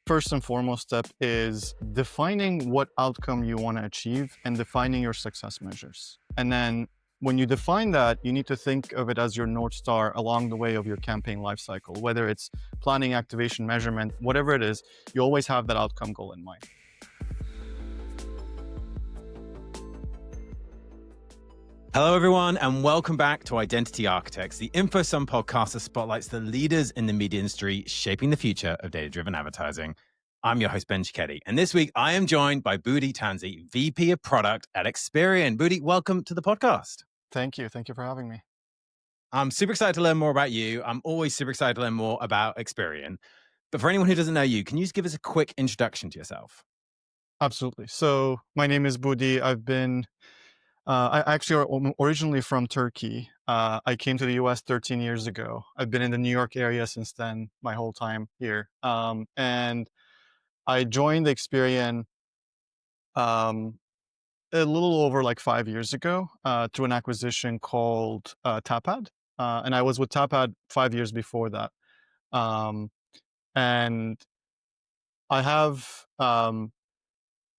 first and foremost step is defining what outcome you want to achieve and defining your success measures. And then when you define that, you need to think of it as your North Star along the way of your campaign lifecycle, whether it's planning, activation, measurement, whatever it is, you always have that outcome goal in mind. Hello, everyone, and welcome back to Identity Architects, the InfoSum podcast that spotlights the leaders in the media industry shaping the future of data-driven advertising. I'm your host, Ben Cicchetti, and this week I am joined by Budi Tanzi, VP of Product at Experian. Budi, welcome to the podcast. Thank you. Thank you for having me. I'm super excited to learn more about you. I'm always super excited to learn more about Experian. But for anyone who doesn't know you, can you just give us a quick introduction to yourself? Absolutely. So my name is Budi. I actually am originally from Turkey. I came to the US 13 years ago. I've been in the New York area since then, my whole time here. And I joined Experian a little over like 5 years ago through an acquisition called Tapad. And I was with Tapad 5 years before that. Um, and I have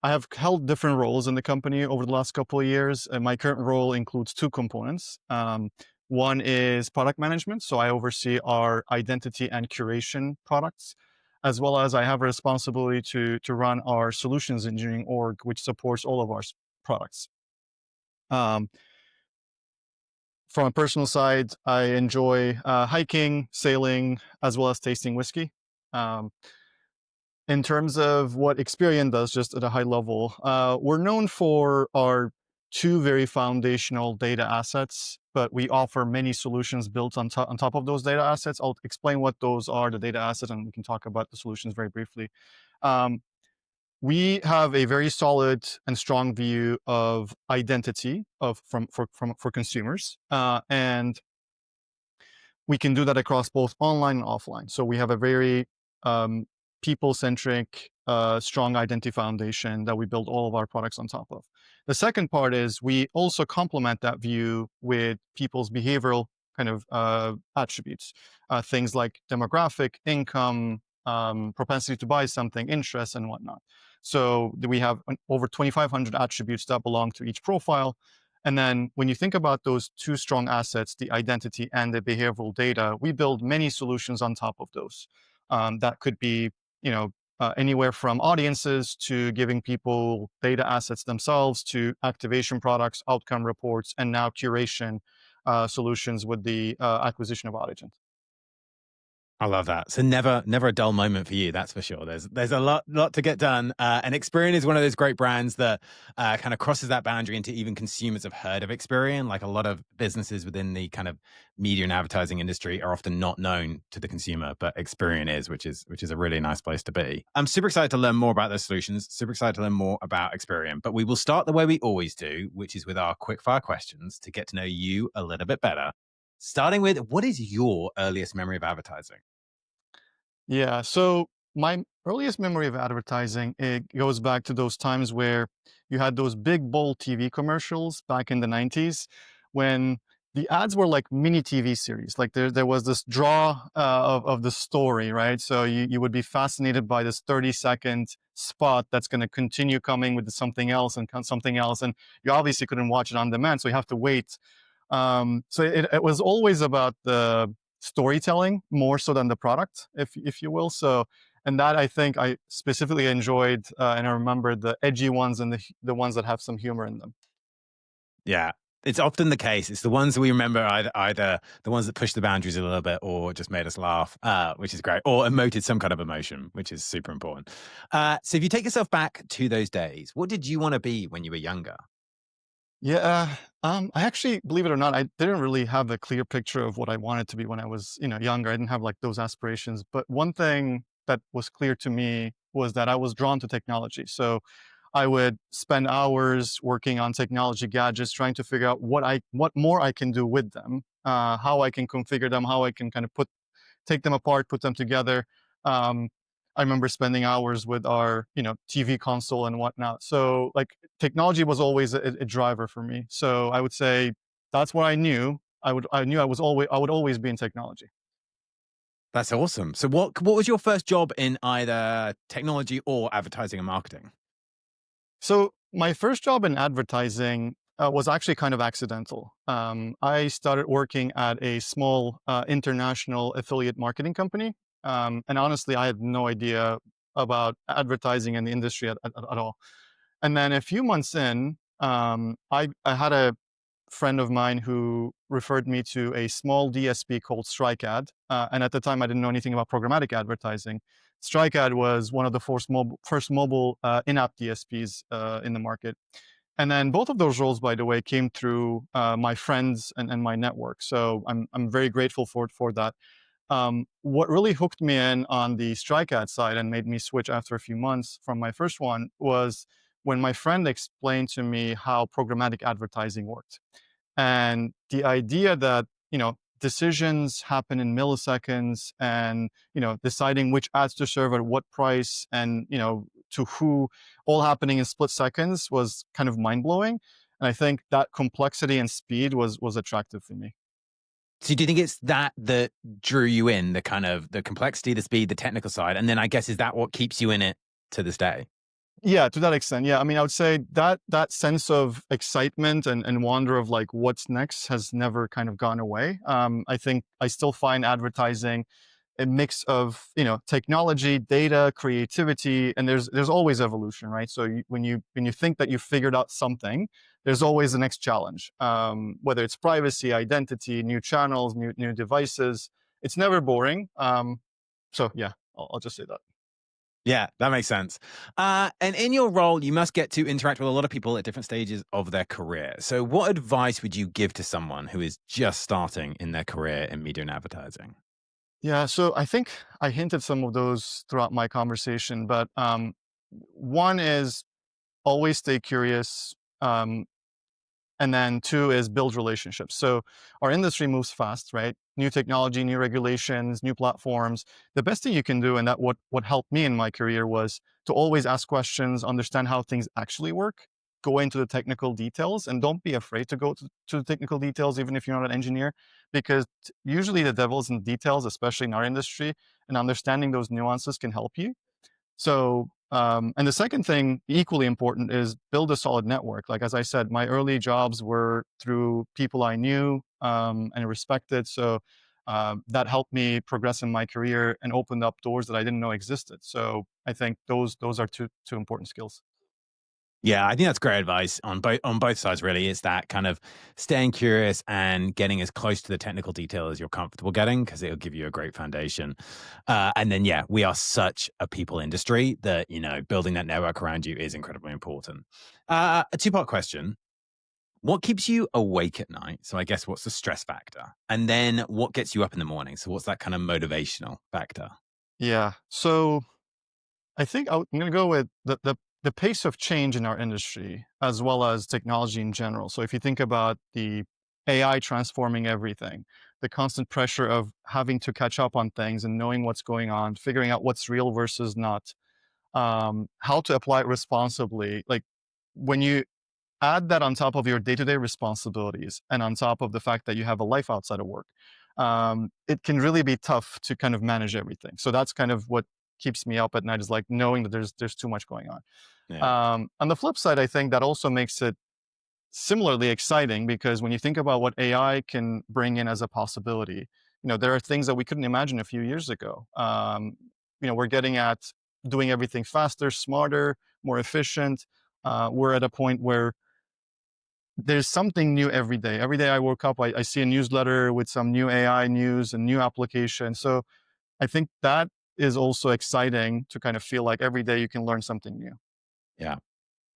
I have held different roles in the company over the last couple of years, and my current role includes two components. One is product management, so I oversee our identity and curation products, as well as I have a responsibility to run our solutions engineering org, which supports all of our products. Um, from a personal side, I enjoy hiking, sailing, as well as tasting whiskey. Um, in terms of what Experian does, just at a high level, we're known for our two very foundational data assets, but we offer many solutions built on top of those data assets. I'll explain what those are, the data assets, and we can talk about the solutions very briefly. Um, we have a very solid and strong view of identity for consumers, and we can do that across both online and offline. So we have a very people-centric, strong identity foundation that we build all of our products on top of. The second part is we also complement that view with people's behavioral kind of attributes, things like demographic, income, propensity to buy something, interests, and whatnot. So we have over 2,500 attributes that belong to each profile. And then when you think about those two strong assets, the identity and the behavioral data, we build many solutions on top of those. That could be, anywhere from audiences to giving people data assets themselves to activation products, outcome reports, and now curation solutions with the acquisition of Audigent. I love that. So never a dull moment for you. That's for sure. There's a lot to get done. And Experian is one of those great brands that kind of crosses that boundary into even consumers have heard of Experian. Like a lot of businesses within the kind of media and advertising industry are often not known to the consumer, but Experian is, which is a really nice place to be. I'm super excited to learn more about those solutions. Super excited to learn more about Experian. But we will start the way we always do, which is with our quickfire questions to get to know you a little bit better. Starting with, what is your earliest memory of advertising? Yeah, so my earliest memory of advertising, it goes back to those times where you had those big, bold TV commercials back in the 90s when the ads were like mini TV series. Like there was this draw of the story, right? So you would be fascinated by this 30-second spot that's going to continue coming with something else and something else. And you obviously couldn't watch it on demand, so you have to wait. So it was always about the storytelling more so than the product, if you will. So, and that I think I specifically enjoyed, and I remember the edgy ones and the ones that have some humor in them. Yeah, it's often the case. It's the ones that we remember either the ones that pushed the boundaries a little bit or just made us laugh, which is great, or emoted some kind of emotion, which is super important. So if you take yourself back to those days, what did you want to be when you were younger? Yeah, I actually, believe it or not, I didn't really have a clear picture of what I wanted to be when I was, younger. I didn't have like those aspirations. But one thing that was clear to me was that I was drawn to technology. So I would spend hours working on technology gadgets, trying to figure out what more I can do with them, how I can configure them, how I can kind of take them apart, put them together. Um, I remember spending hours with our, TV console and whatnot. So like technology was always a driver for me. So I would say that's what I knew. I would always be in technology. That's awesome. So what was your first job in either technology or advertising and marketing? So my first job in advertising was actually kind of accidental. I started working at a small international affiliate marketing company, and honestly, I had no idea about advertising in the industry at all. And then a few months in, I had a friend of mine who referred me to a small DSP called StrikeAd. And at the time, I didn't know anything about programmatic advertising. StrikeAd was one of the first mobile in-app DSPs in the market. And then both of those roles, by the way, came through my friends and my network. So I'm very grateful for that. What really hooked me in on the StrikeAd side and made me switch after a few months from my first one was when my friend explained to me how programmatic advertising worked. And the idea that, decisions happen in milliseconds and, deciding which ads to serve at what price and, to who, all happening in split seconds was kind of mind blowing. And I think that complexity and speed was attractive for me. So do you think it's that drew you in, the kind of the complexity, the speed, the technical side? And then I guess is that what keeps you in it to this day? Yeah, to that extent. Yeah. I mean, I would say that sense of excitement and wonder of like what's next has never kind of gone away. I think I still find advertising a mix of technology, data, creativity, and there's always evolution, right? So when you think that you've figured out something, there's always the next challenge. Whether it's privacy, identity, new channels, new devices, it's never boring. So yeah, I'll just say that. Yeah, that makes sense. And in your role, you must get to interact with a lot of people at different stages of their career. So, what advice would you give to someone who is just starting in their career in media and advertising? Yeah, so I think I hinted some of those throughout my conversation, but one is always stay curious. And then two is build relationships. So our industry moves fast, right? New technology, new regulations, new platforms. The best thing you can do, and that what helped me in my career was to always ask questions, understand how things actually work, go into the technical details, and don't be afraid to go to the technical details, even if you're not an engineer, because usually the devil's in the details, especially in our industry, and understanding those nuances can help you. So, and the second thing, equally important, is build a solid network. Like as I said, my early jobs were through people I knew and respected. So that helped me progress in my career and opened up doors that I didn't know existed. So I think those are two important skills. Yeah, I think that's great advice on both sides. Really, it's that kind of staying curious and getting as close to the technical detail as you're comfortable getting, because it'll give you a great foundation. And then, yeah, we are such a people industry that building that network around you is incredibly important. A two-part question: what keeps you awake at night? So, I guess what's the stress factor, and then what gets you up in the morning? So, what's that kind of motivational factor? Yeah. So I think I'm going to go with the pace of change in our industry as well as technology in general. So if you think about the AI transforming everything, the constant pressure of having to catch up on things and knowing what's going on, figuring out what's real versus not, how to apply it responsibly. Like when you add that on top of your day-to-day responsibilities and on top of the fact that you have a life outside of work, it can really be tough to kind of manage everything. So that's kind of what keeps me up at night, is like knowing that there's too much going on. Yeah, On the flip side, I think that also makes it similarly exciting because when you think about what AI can bring in as a possibility, there are things that we couldn't imagine a few years ago. We're getting at doing everything faster, smarter, more efficient. We're at a point where there's something new every day. Every day I woke up, I see a newsletter with some new AI news and new application. So I think that is also exciting to kind of feel like every day you can learn something new. yeah.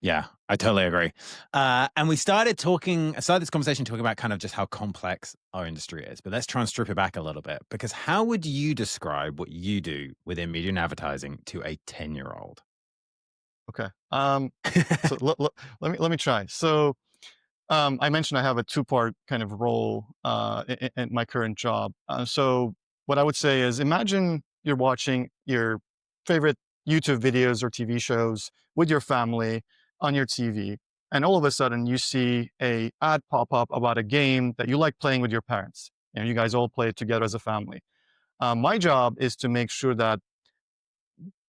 Yeah, I totally agree. And started this conversation talking about kind of just how complex our industry is. But let's try and strip it back a little bit, because how would you describe what you do within media and advertising to a 10-year-old? Okay. So let me try. So I mentioned I have a two-part kind of role in my current job. So what I would say is, imagine you're watching your favorite YouTube videos or TV shows with your family on your TV, and all of a sudden you see a ad pop up about a game that you like playing with your parents. You guys all play it together as a family. My job is to make sure that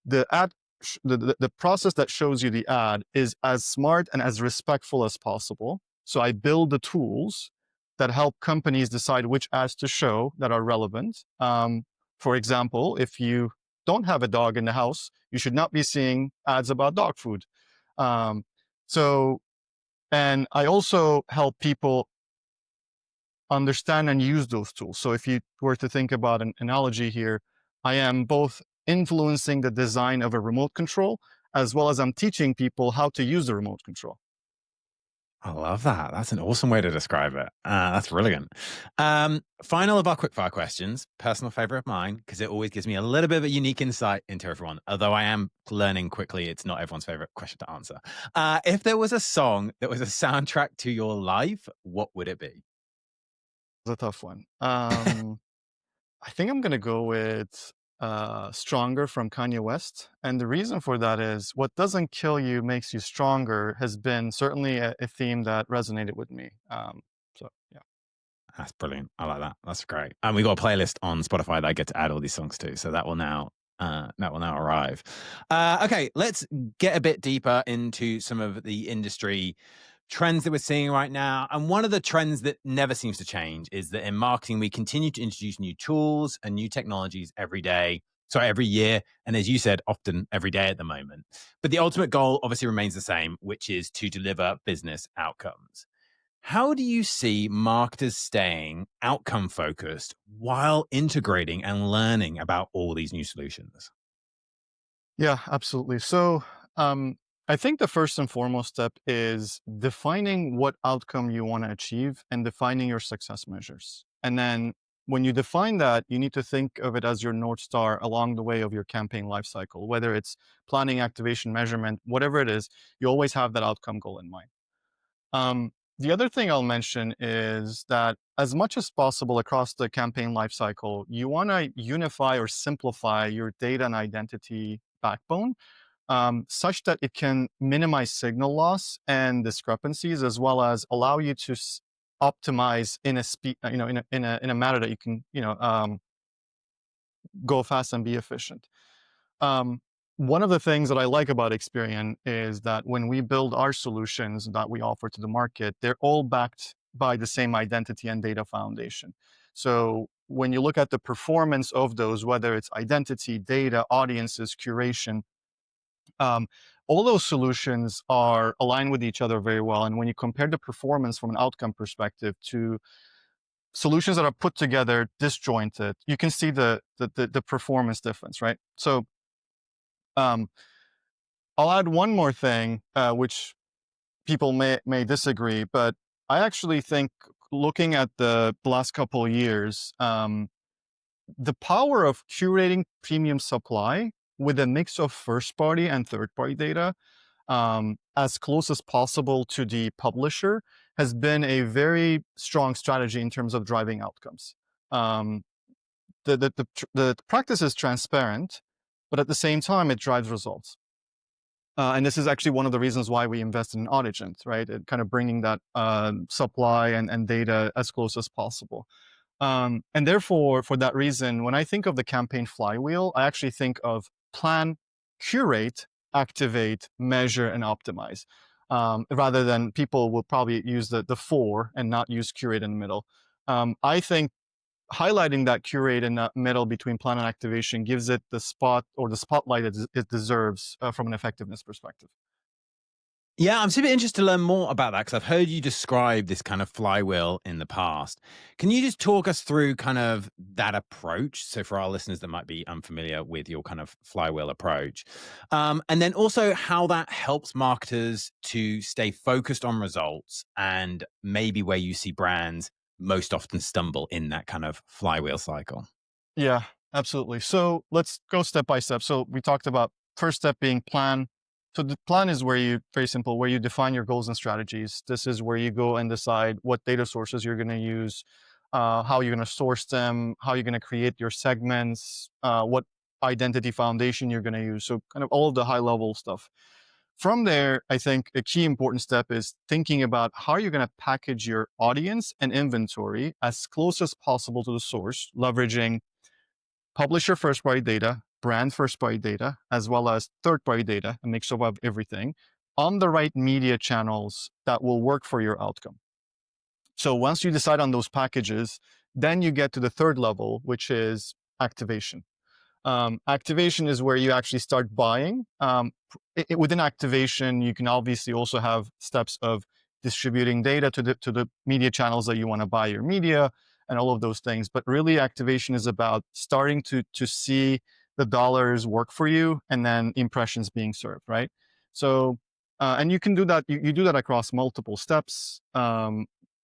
the ad the process that shows you the ad is as smart and as respectful as possible. So I build the tools that help companies decide which ads to show that are relevant. For example, if you don't have a dog in the house, you should not be seeing ads about dog food. Um, so, and I also help people understand and use those tools. So if you were to think about an analogy here, I am both influencing the design of a remote control as well as I'm teaching people how to use the remote control. I love that. That's an awesome way to describe it. That's brilliant. Final of our quickfire questions, personal favorite of mine, because it always gives me a little bit of a unique insight into everyone. Although I am learning quickly, it's not everyone's favorite question to answer. If there was a song that was a soundtrack to your life, what would it be? It's a tough one. I think I'm gonna go with Stronger from Kanye West. And the reason for that is what doesn't kill you makes you stronger has been certainly a theme that resonated with me. So yeah. That's brilliant. I like that. That's great. And we got a playlist on Spotify that I get to add all these songs to. So that will now arrive. Okay, let's get a bit deeper into some of the industry trends that we're seeing right now. And one of the trends that never seems to change is that in marketing, we continue to introduce new tools and new technologies every day. Sorry, every year. And as you said, often every day at the moment. But the ultimate goal obviously remains the same, which is to deliver business outcomes. How do you see marketers staying outcome focused while integrating and learning about all these new solutions? Yeah, absolutely. So, I think the first and foremost step is defining what outcome you want to achieve and defining your success measures. And then when you define that, you need to think of it as your North Star along the way of your campaign lifecycle, whether it's planning, activation, measurement, whatever it is, you always have that outcome goal in mind. The other thing I'll mention is that as much as possible across the campaign lifecycle, you want to unify or simplify your data and identity backbone such that it can minimize signal loss and discrepancies, as well as allow you to optimize in a speed, in a manner that you can, go fast and be efficient. Um, One of the things that I like about Experian is that when we build our solutions that we offer to the market, they're all backed by the same identity and data foundation. So when you look at the performance of those, whether it's identity, data, audiences, curation, um, all those solutions are aligned with each other very well. And when you compare the performance from an outcome perspective to solutions that are put together disjointed, you can see the performance difference, right? So um, I'll add one more thing, which people may disagree, but I actually think looking at the last couple of years, the power of curating premium supply with a mix of first party and third party data as close as possible to the publisher has been a very strong strategy in terms of driving outcomes. Um, the practice is transparent, but at the same time, it drives results. And this is actually one of the reasons why we invest in Audigent, right? It kind of bringing that supply and data as close as possible. And therefore, for that reason, when I think of the campaign flywheel, I actually think of plan, curate, activate, measure, and optimize. Rather than people will probably use the four and not use curate in the middle. I think highlighting that curate in the middle between plan and activation gives it the spot or the spotlight it deserves from an effectiveness perspective. Yeah, I'm super interested to learn more about that because I've heard you describe this kind of flywheel in the past. Can you just talk us through kind of that approach? So, for our listeners that might be unfamiliar with your kind of flywheel approach, and then also how that helps marketers to stay focused on results and maybe where you see brands most often stumble in that kind of flywheel cycle. Yeah, absolutely. So let's go step by step. So we talked about first step being plan. So the plan is where you, very simple, where you define your goals and strategies. This is where you go and decide what data sources you're going to use, how you're going to source them, how you're going to create your segments, what identity foundation you're going to use. So kind of all of the high level stuff. From there, I think a key important step is thinking about how you're going to package your audience and inventory as close as possible to the source, leveraging publisher first party data, brand first party data, as well as third party data, a mix of everything, on the right media channels that will work for your outcome. So once you decide on those packages, then you get to the third level, which is activation. Activation is where you actually start buying. Within activation, you can obviously also have steps of distributing data to the media channels that you want to buy your media and all of those things. But really, activation is about starting to see the dollars work for you and then impressions being served, right? So, and you can do that. You do that across multiple steps.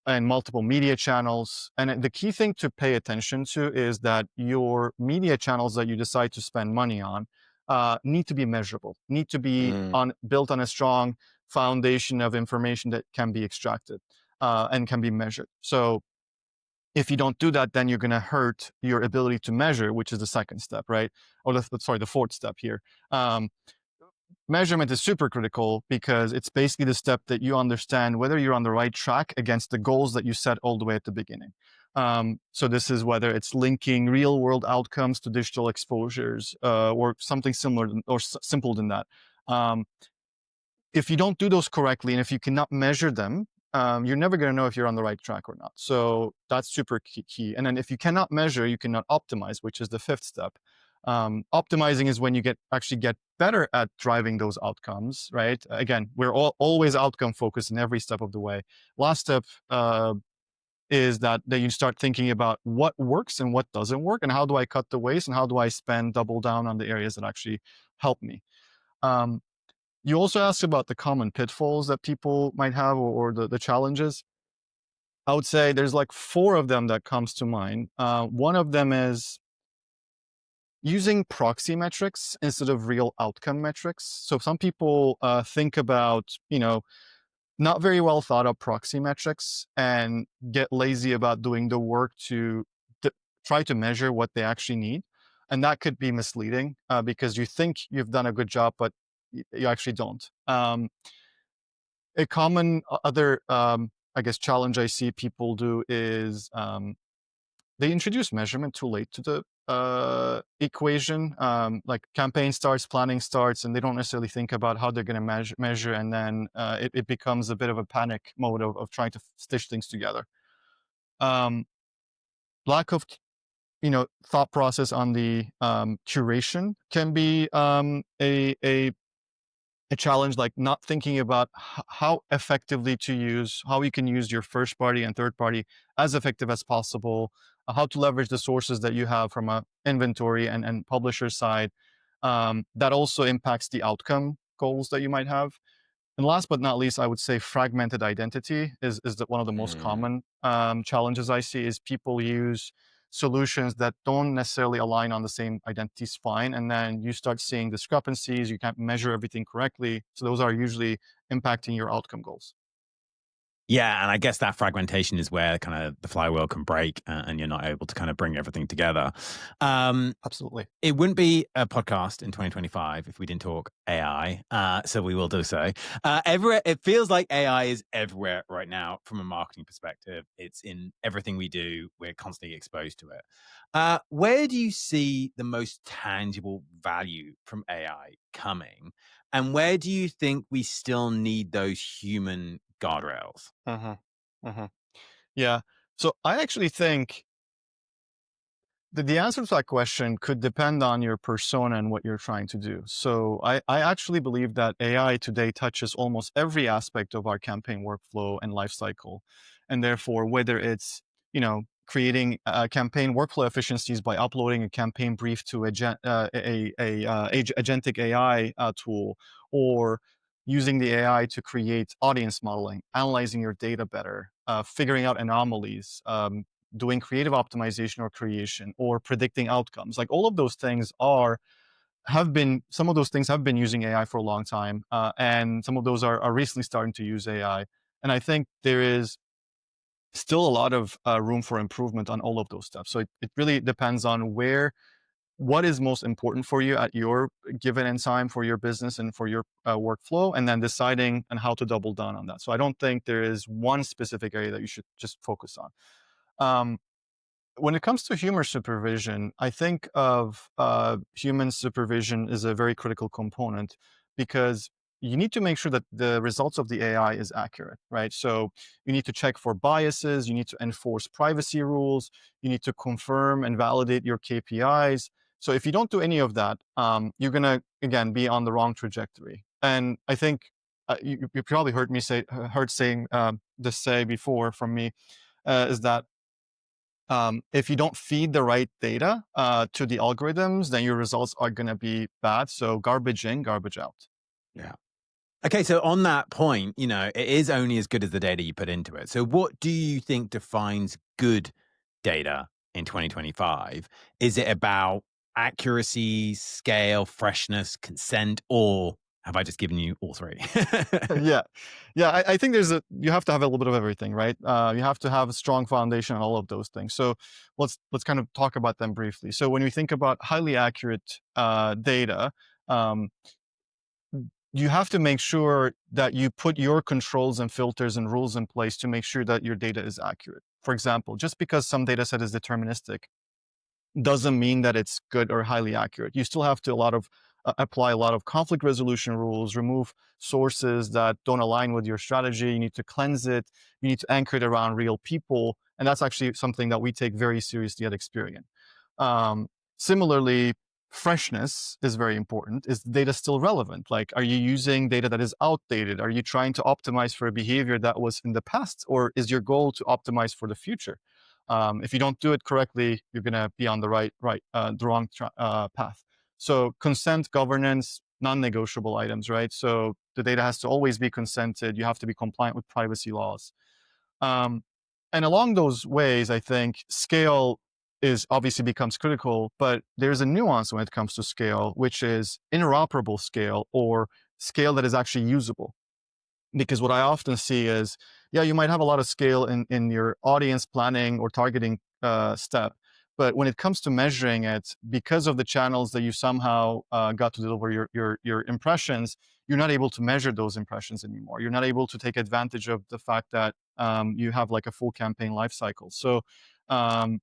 And multiple media channels. And the key thing to pay attention to is that your media channels that you decide to spend money on need to be measurable, need to be built on a strong foundation of information that can be extracted and can be measured. So if you don't do that, then you're going to hurt your ability to measure, which is the second step, right? Or the fourth step here. Measurement is super critical because it's basically the step that you understand whether you're on the right track against the goals that you set all the way at the beginning. So this is whether it's linking real world outcomes to digital exposures or something similar or simple than that. If you don't do those correctly and if you cannot measure them, you're never going to know if you're on the right track or not. So that's super key. And then if you cannot measure, you cannot optimize, which is the fifth step. Optimizing is when you actually get better at driving those outcomes, right? Again, we're always outcome focused in every step of the way. Last step is that you start thinking about what works and what doesn't work, and how do I cut the waste, and how do I double down on the areas that actually help me. You also asked about the common pitfalls that people might have or the challenges. I would say there's like four of them that comes to mind. One of them is using proxy metrics instead of real outcome metrics. So some people think about, not very well thought of proxy metrics and get lazy about doing the work to try to measure what they actually need. And that could be misleading because you think you've done a good job, but you actually don't. A common other, I guess, challenge I see people do is they introduce measurement too late to the equation. Like campaign starts, planning starts, and they don't necessarily think about how they're going to measure, and then it becomes a bit of a panic mode of trying to stitch things together. Um, Lack of thought process on the curation can be a challenge, like not thinking about how effectively how you can use your first party and third party as effective as possible, how to leverage the sources that you have from a inventory and publisher side. That also impacts the outcome goals that you might have. And last but not least, I would say fragmented identity is one of the most Mm. common challenges I see is people use solutions that don't necessarily align on the same identity spine. And then you start seeing discrepancies, you can't measure everything correctly. So those are usually impacting your outcome goals. Yeah, and I guess that fragmentation is where kind of the flywheel can break, and you're not able to kind of bring everything together. Absolutely. It wouldn't be a podcast in 2025 if we didn't talk AI. So we will do so. Everywhere, it feels like AI is everywhere right now from a marketing perspective. It's in everything we do. We're constantly exposed to it. Where do you see the most tangible value from AI coming? And where do you think we still need those human guardrails? Uh-huh. Uh-huh. Yeah. So I actually think the answer to that question could depend on your persona and what you're trying to do. So I actually believe that AI today touches almost every aspect of our campaign workflow and lifecycle. And therefore, whether it's, creating campaign workflow efficiencies by uploading a campaign brief to agentic AI tool, or using the AI to create audience modeling, analyzing your data better, figuring out anomalies, doing creative optimization or creation, or predicting outcomes. Like all of those things some of those things have been using AI for a long time, and some of those are recently starting to use AI. And I think there is still a lot of room for improvement on all of those steps. So it really depends on what is most important for you at your given in time for your business and for your workflow, and then deciding on how to double down on that. So I don't think there is one specific area that you should just focus on. Um, when it comes to human supervision, I think of human supervision as a very critical component because you need to make sure that the results of the AI is accurate, right? So you need to check for biases, you need to enforce privacy rules, you need to confirm and validate your KPIs. So if you don't do any of that, you're gonna again be on the wrong trajectory. And I think you probably heard me say heard saying this say before from me is that if you don't feed the right data to the algorithms, then your results are going to be bad. So garbage in, garbage out. Yeah. Okay, so on that point, it is only as good as the data you put into it. So what do you think defines good data in 2025? Is it about accuracy, scale, freshness, consent, or have I just given you all three? Yeah, yeah. I think you have to have a little bit of everything, right? You have to have a strong foundation on all of those things. So let's kind of talk about them briefly. So when we think about highly accurate data, um, you have to make sure that you put your controls and filters and rules in place to make sure that your data is accurate. For example, just because some data set is deterministic doesn't mean that it's good or highly accurate. You still have to apply a lot of conflict resolution rules, remove sources that don't align with your strategy. You need to cleanse it. You need to anchor it around real people, and that's actually something that we take very seriously at Experian. Um, Similarly, freshness is very important. Is the data still relevant? Like, are you using data that is outdated? Are you trying to optimize for a behavior that was in the past, or is your goal to optimize for the future? If you don't do it correctly, you're going to be on the wrong path. So consent, governance, non-negotiable items, right? So the data has to always be consented. You have to be compliant with privacy laws. Um, and along those ways, I think scale is obviously becomes critical, but there's a nuance when it comes to scale, which is interoperable scale or scale that is actually usable. Because what I often see is, yeah, you might have a lot of scale in your audience planning or targeting step, but when it comes to measuring it, because of the channels that you somehow got to deliver your impressions, you're not able to measure those impressions anymore. You're not able to take advantage of the fact that you have like a full campaign life cycle. So, um,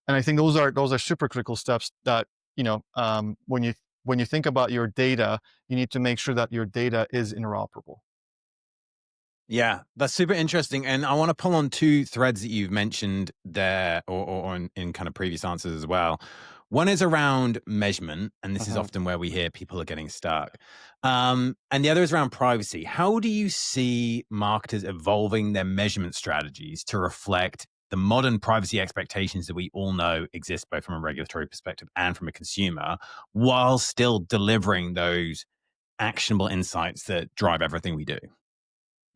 and I think those are super critical steps that when you think about your data, you need to make sure that your data is interoperable. Yeah, that's super interesting. And I want to pull on two threads that you've mentioned there or in kind of previous answers as well. One is around measurement, and this is Uh-huh. often where we hear people are getting stuck. And the other is around privacy. How do you see marketers evolving their measurement strategies to reflect the modern privacy expectations that we all know exist both from a regulatory perspective and from a consumer, while still delivering those actionable insights that drive everything we do?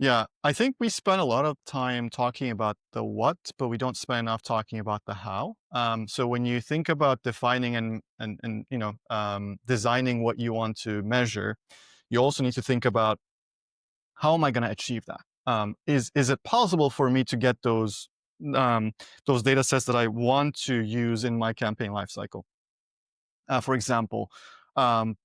Yeah, I think we spend a lot of time talking about the what, but we don't spend enough talking about the how. So when you think about defining and designing what you want to measure, you also need to think about how am I going to achieve that? Is it possible for me to get those data sets that I want to use in my campaign lifecycle? For example, um,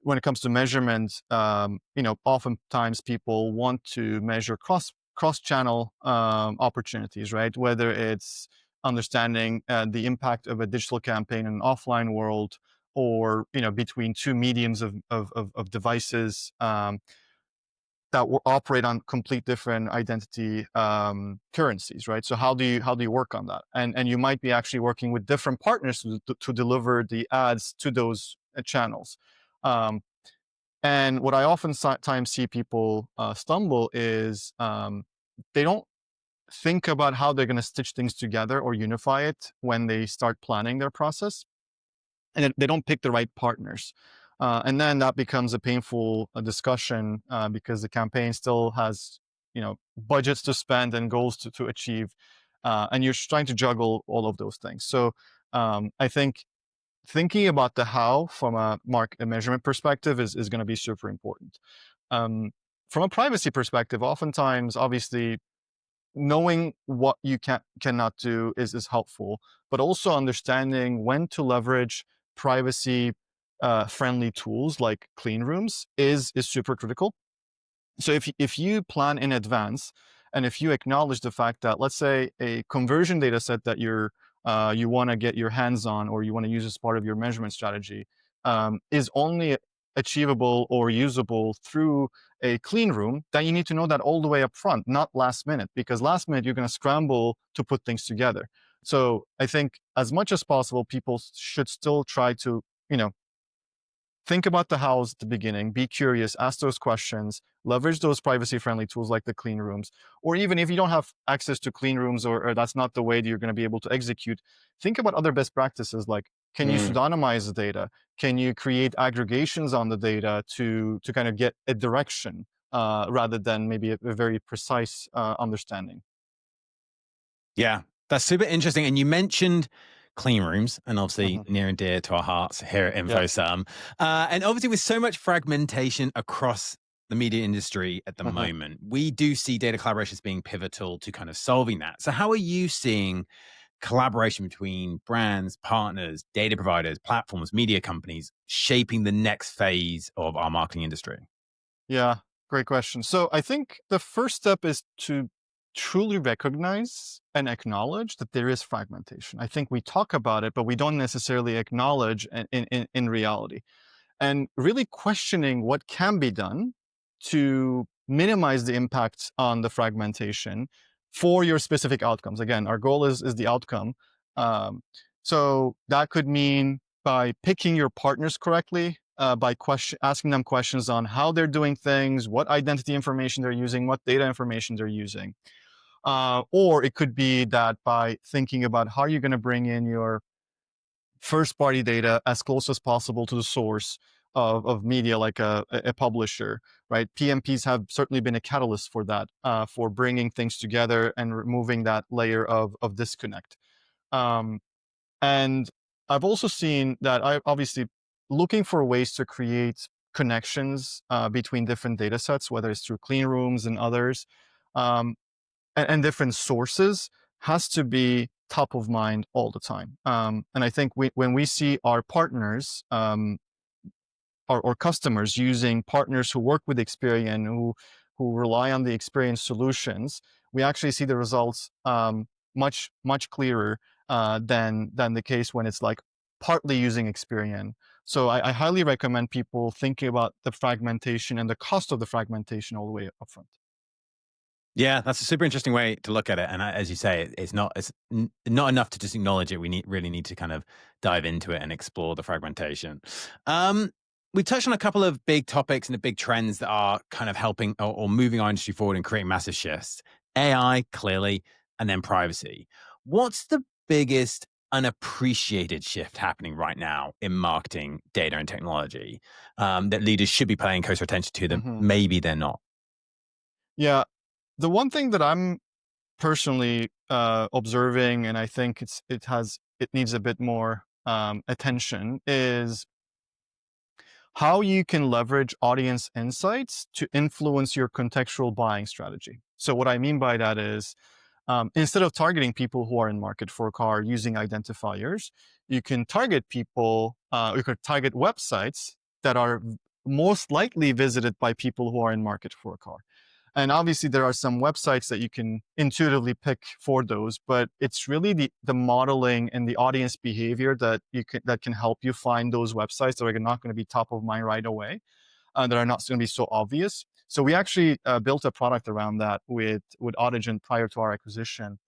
when it comes to measurement, oftentimes people want to measure cross channel opportunities, right? Whether it's understanding the impact of a digital campaign in an offline world, or between two mediums of devices that will operate on complete different identity currencies, right? So how do you work on that? And you might be actually working with different partners to deliver the ads to those channels. Um, and what I oftentimes see people stumble is they don't think about how they're going to stitch things together or unify it when they start planning their process, and they don't pick the right partners. And then that becomes a painful discussion because the campaign still has budgets to spend and goals to achieve, and you're trying to juggle all of those things. So I think thinking about the how from a measurement perspective is going to be super important. Um, from a privacy perspective, oftentimes, obviously, knowing what you cannot do is helpful, but also understanding when to leverage privacy friendly tools like clean rooms is super critical. So if you plan in advance, and if you acknowledge the fact that, let's say, a conversion data set that you're you want to get your hands on, or you want to use as part of your measurement strategy, is only achievable or usable through a clean room, then you need to know that all the way up front, not last minute, because last minute you're going to scramble to put things together. So I think as much as possible, people should still try to, you know, think about the hows at the beginning, be curious, ask those questions, leverage those privacy friendly tools like the clean rooms. Or even if you don't have access to clean rooms, or that's not the way that you're going to be able to execute, think about other best practices like, can you Mm. pseudonymize the data? Can you create aggregations on the data to kind of get a direction rather than maybe a very precise understanding? Yeah, that's super interesting. And you mentioned clean rooms, and obviously Hmm. near and dear to our hearts here at Yeah. InfoSum. And obviously, with so much fragmentation across the media industry at the moment, we do see data collaborations being pivotal to kind of solving that. So, how are you seeing collaboration between brands, partners, data providers, platforms, media companies shaping the next phase of our marketing industry? Yeah, great question. So I think the first step is to truly recognize and acknowledge that there is fragmentation. I think we talk about it, but we don't necessarily acknowledge in reality. And really questioning what can be done to minimize the impact on the fragmentation for your specific outcomes. Again, our goal is the outcome. Um, so that could mean by picking your partners correctly, by asking them questions on how they're doing things, what identity information they're using, what data information they're using. Or it could be that by thinking about how you're going to bring in your first party data as close as possible to the source of media, like a publisher, right? PMPs have certainly been a catalyst for that, for bringing things together and removing that layer of disconnect. Um, and I've also seen that I obviously looking for ways to create connections between different data sets, whether it's through clean rooms and others. Um, and different sources has to be top of mind all the time. And I think when we see our partners, or customers using partners who work with Experian, who rely on the Experian solutions, we actually see the results much clearer than the case when it's like partly using Experian. So I highly recommend people thinking about the fragmentation and the cost of the fragmentation all the way upfront. Yeah, that's a super interesting way to look at it. And as you say, not enough to just acknowledge it. We really need to kind of dive into it and explore the fragmentation. Um, we touched on a couple of big topics and the big trends that are kind of helping or moving our industry forward and creating massive shifts. AI, clearly, and then privacy. What's the biggest unappreciated shift happening right now in marketing, data, and technology that leaders should be paying closer attention to that Mhm. maybe they're not? Yeah, the one thing that I'm personally observing, and I think it needs a bit more attention, is how you can leverage audience insights to influence your contextual buying strategy. So what I mean by that is, instead of targeting people who are in market for a car using identifiers, you can target people. You could target websites that are most likely visited by people who are in market for a car. And obviously, there are some websites that you can intuitively pick for those, but it's really the modeling and the audience behavior that can help you find those websites that are not going to be top of mind right away, that are not going to be so obvious. So we actually built a product around that with Audigen prior to our acquisition,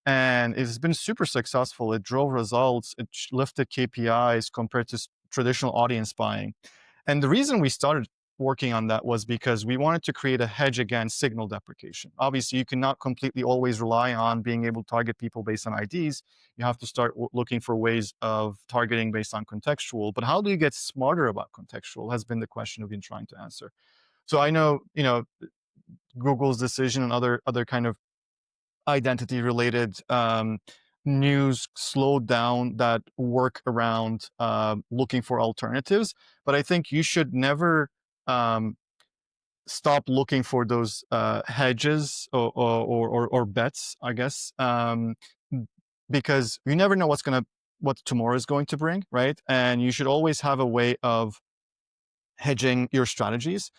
and it's been super successful. It drove results. It lifted KPIs compared to traditional audience buying. And the reason we started working on that was because we wanted to create a hedge against signal deprecation. Obviously, you cannot completely always rely on being able to target people based on IDs. You have to start looking for ways of targeting based on contextual. But how do you get smarter about contextual has been the question we've been trying to answer. So I know, Google's decision and other kind of identity related news slowed down that work around looking for alternatives. But I think you should never um, stop looking for those hedges or bets, I guess, because you never know what tomorrow is going to bring, right? And you should always have a way of hedging your strategies.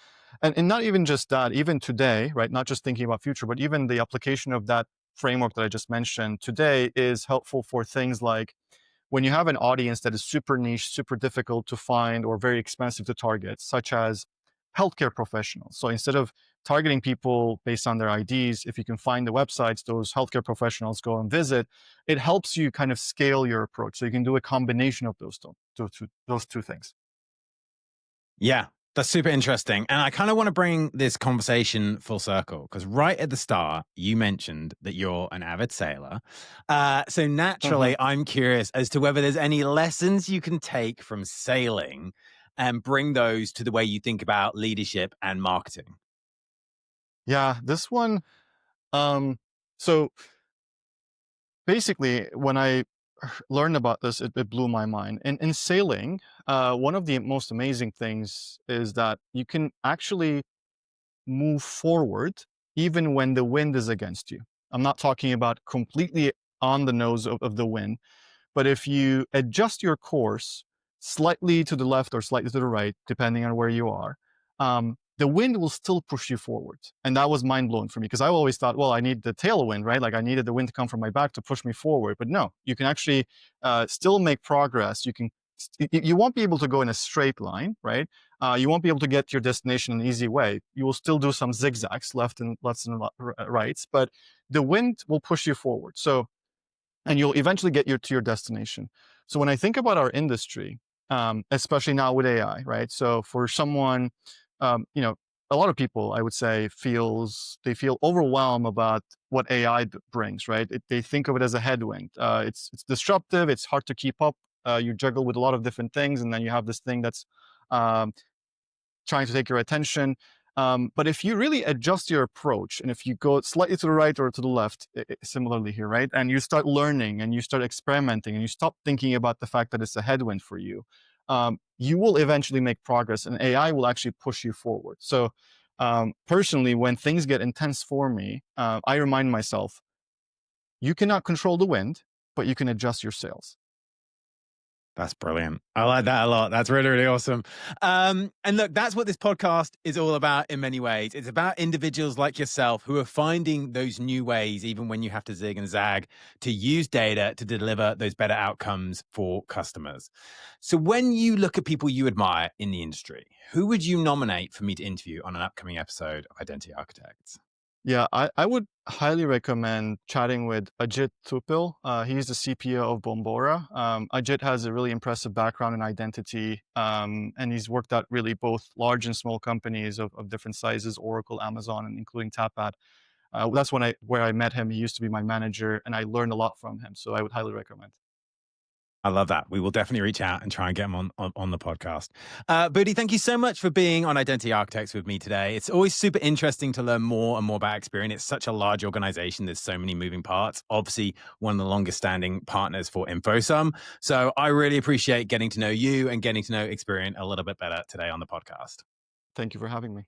And not even just that, even today, right? Not just thinking about future, but even the application of that framework that I just mentioned today is helpful for things like when you have an audience that is super niche, super difficult to find, or very expensive to target, such as healthcare professionals. So instead of targeting people based on their IDs, if you can find the websites those healthcare professionals go and visit, it helps you kind of scale your approach. So you can do a combination of those two things. Yeah, that's super interesting. And I kind of want to bring this conversation full circle because right at the start, you mentioned that you're an avid sailor. So Mhm. naturally, I'm curious as to whether there's any lessons you can take from sailing and bring those to the way you think about leadership and marketing. Yeah, this one. So basically, when I learned about this, it blew my mind. In sailing, one of the most amazing things is that you can actually move forward even when the wind is against you. I'm not talking about completely on the nose of the wind, but if you adjust your course slightly to the left or slightly to the right, depending on where you are, the wind will still push you forward. And that was mind blowing for me because I always thought, well, I need the tailwind, right? Like I needed the wind to come from my back to push me forward. But no, you can actually still make progress. You won't be able to go in a straight line, right? You won't be able to get to your destination in an easy way. You will still do some zigzags, lefts and rights, but the wind will push you forward. So and you'll eventually get to your destination. So when I think about our industry, especially now with AI, right? So for someone, you know, a lot of people, I would say, feel overwhelmed about what AI brings, right? They think of it as a headwind. It's disruptive. It's hard to keep up. You juggle with a lot of different things, and then you have this thing that's um, trying to take your attention. But if you really adjust your approach and if you go slightly to the right or to the left, similarly here, right? And you start learning and you start experimenting and you stop thinking about the fact that it's a headwind for you, you will eventually make progress and AI will actually push you forward. So, personally, when things get intense for me, I remind myself, you cannot control the wind, but you can adjust your sails. That's brilliant. I like that a lot. That's really, really awesome. And look, that's what this podcast is all about in many ways. It's about individuals like yourself who are finding those new ways, even when you have to zig and zag, to use data to deliver those better outcomes for customers. So, when you look at people you admire in the industry, who would you nominate for me to interview on an upcoming episode of Identity Architects? Yeah, I would highly recommend chatting with Ajit Tupil. He's the CPO of Bombora. Ajit has a really impressive background in identity, and he's worked at really both large and small companies of different sizes, Oracle, Amazon, and including Tapad. That's where I met him. He used to be my manager, and I learned a lot from him. So I would highly recommend. I love that. We will definitely reach out and try and get him on the podcast. Budi, thank you so much for being on Identity Architects with me today. It's always super interesting to learn more and more about Experian. It's such a large organization. There's so many moving parts. Obviously, one of the longest standing partners for InfoSum. So I really appreciate getting to know you and getting to know Experian a little bit better today on the podcast. Thank you for having me.